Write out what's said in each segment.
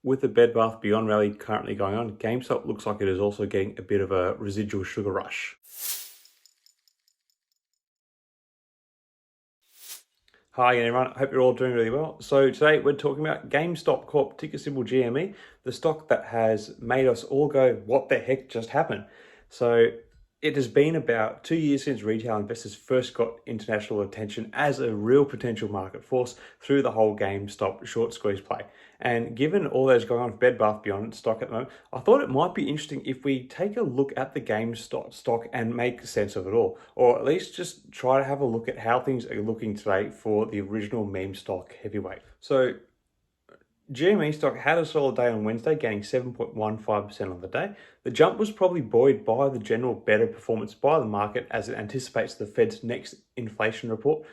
With the Bed Bath Beyond rally currently going on, GameStop looks like it is also getting a bit of a residual sugar rush. Hi everyone, I hope you're all doing really well. So today we're talking about GameStop Corp, ticker symbol GME, the stock that has made us all go, what the heck just happened? So it has been about 2 years since retail investors first got international attention as a real potential market force through the whole GameStop short squeeze play. And given all that's going on with Bed Bath Beyond stock at the moment, I thought it might be interesting if we take a look at the GameStop stock and make sense of it all, or at least just try to have a look at how things are looking today for the original meme stock heavyweight. So GME stock had a solid day on Wednesday, gaining 7.15% on the day. The jump was probably buoyed by the general better performance by the market as it anticipates the Fed's next inflation report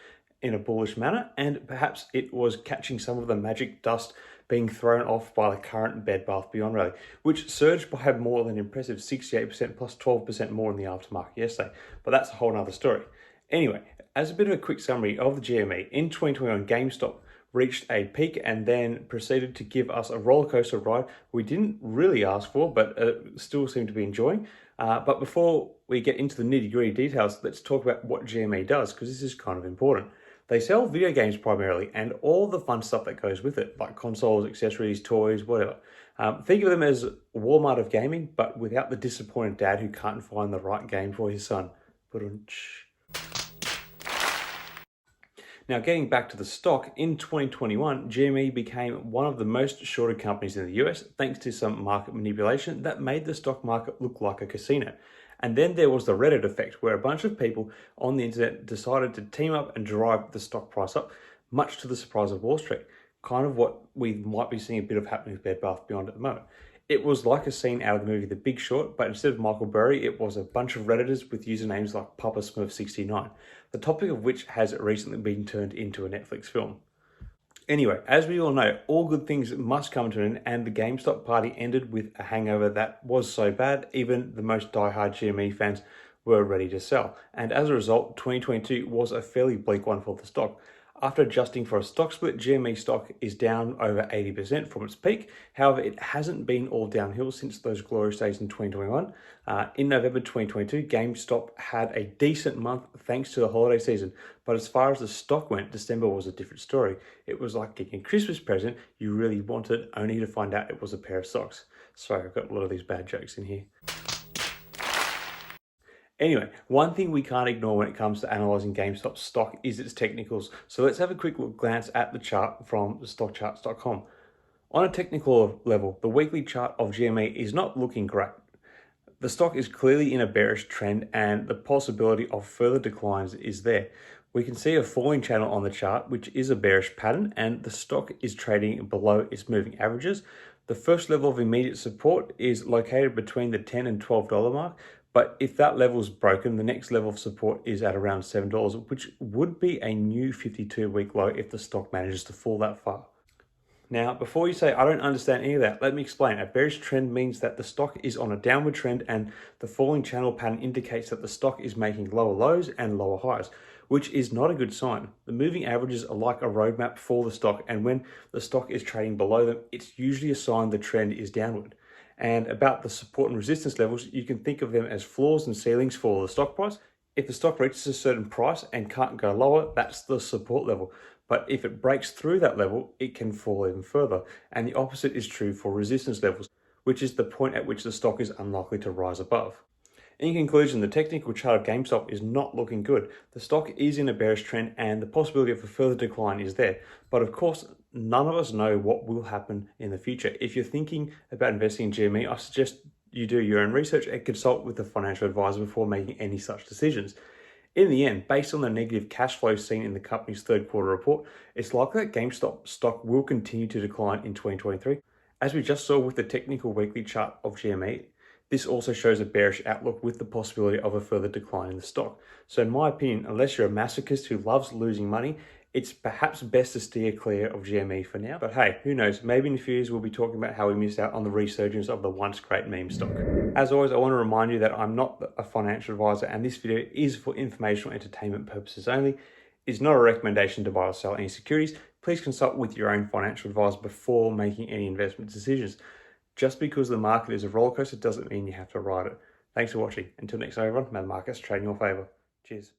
in a bullish manner, and perhaps it was catching some of the magic dust being thrown off by the current Bed Bath Beyond rally, which surged by more than impressive 68% plus 12% more in the aftermarket yesterday. But that's a whole other story. Anyway, as a bit of a quick summary of the GME, in 2021, GameStop reached a peak and then proceeded to give us a roller coaster ride we didn't really ask for, but still seem to be enjoying. But before we get into the nitty-gritty details, let's talk about what GME does, because this is kind of important. They sell video games primarily and all the fun stuff that goes with it, like consoles, accessories, toys, whatever. Think of them as Walmart of gaming, but without the disappointed dad who can't find the right game for his son. Now, getting back to the stock, in 2021, GME became one of the most shorted companies in the US thanks to some market manipulation that made the stock market look like a casino. And then there was the Reddit effect, where a bunch of people on the internet decided to team up and drive the stock price up, much to the surprise of Wall Street. Kind of what we might be seeing a bit of happening with Bed Bath Beyond at the moment. It was like a scene out of the movie The Big Short, but instead of Michael Burry, it was a bunch of Redditors with usernames like Papa Smurf 69, the topic of which has recently been turned into a Netflix film. Anyway, as we all know, all good things must come to an end, and the GameStop party ended with a hangover that was so bad, even the most diehard GME fans were ready to sell. And as a result, 2022 was a fairly bleak one for the stock. After adjusting for a stock split, GME stock is down over 80% from its peak. However, it hasn't been all downhill since those glorious days in 2021. In November 2022, GameStop had a decent month thanks to the holiday season. But as far as the stock went, December was a different story. It was like getting a Christmas present you really wanted, only to find out it was a pair of socks. Sorry, I've got a lot of these bad jokes in here. Anyway, one thing we can't ignore when it comes to analysing GameStop stock is its technicals. So let's have a quick glance at the chart from stockcharts.com. On a technical level, the weekly chart of GME is not looking great. The stock is clearly in a bearish trend and the possibility of further declines is there. We can see a falling channel on the chart, which is a bearish pattern, and the stock is trading below its moving averages. The first level of immediate support is located between the $10 and $12 mark. But if that level is broken, the next level of support is at around $7, which would be a new 52-week low if the stock manages to fall that far. Now, before you say, I don't understand any of that, let me explain. A bearish trend means that the stock is on a downward trend and the falling channel pattern indicates that the stock is making lower lows and lower highs, which is not a good sign. The moving averages are like a roadmap for the stock, and when the stock is trading below them, it's usually a sign the trend is downward. And about the support and resistance levels, you can think of them as floors and ceilings for the stock price. If the stock reaches a certain price and can't go lower, that's the support level. But if it breaks through that level, it can fall even further. And the opposite is true for resistance levels, which is the point at which the stock is unlikely to rise above. In conclusion, the technical chart of GameStop is not looking good. The stock is in a bearish trend and the possibility of a further decline is there. But of course, none of us know what will happen in the future. If you're thinking about investing in GME, I suggest you do your own research and consult with a financial advisor before making any such decisions. In the end, based on the negative cash flow seen in the company's third quarter report, it's likely that GameStop stock will continue to decline in 2023. As we just saw with the technical weekly chart of GME, this also shows a bearish outlook with the possibility of a further decline in the stock. So in my opinion, unless you're a masochist who loves losing money, it's perhaps best to steer clear of GME for now. But hey, who knows? Maybe in a few years we'll be talking about how we missed out on the resurgence of the once great meme stock. As always, I want to remind you that I'm not a financial advisor and this video is for informational entertainment purposes only. It's not a recommendation to buy or sell any securities. Please consult with your own financial advisor before making any investment decisions. Just because the market is a roller coaster doesn't mean you have to ride it. Thanks for watching. Until next time, everyone, may the markets trade in your favor. Cheers.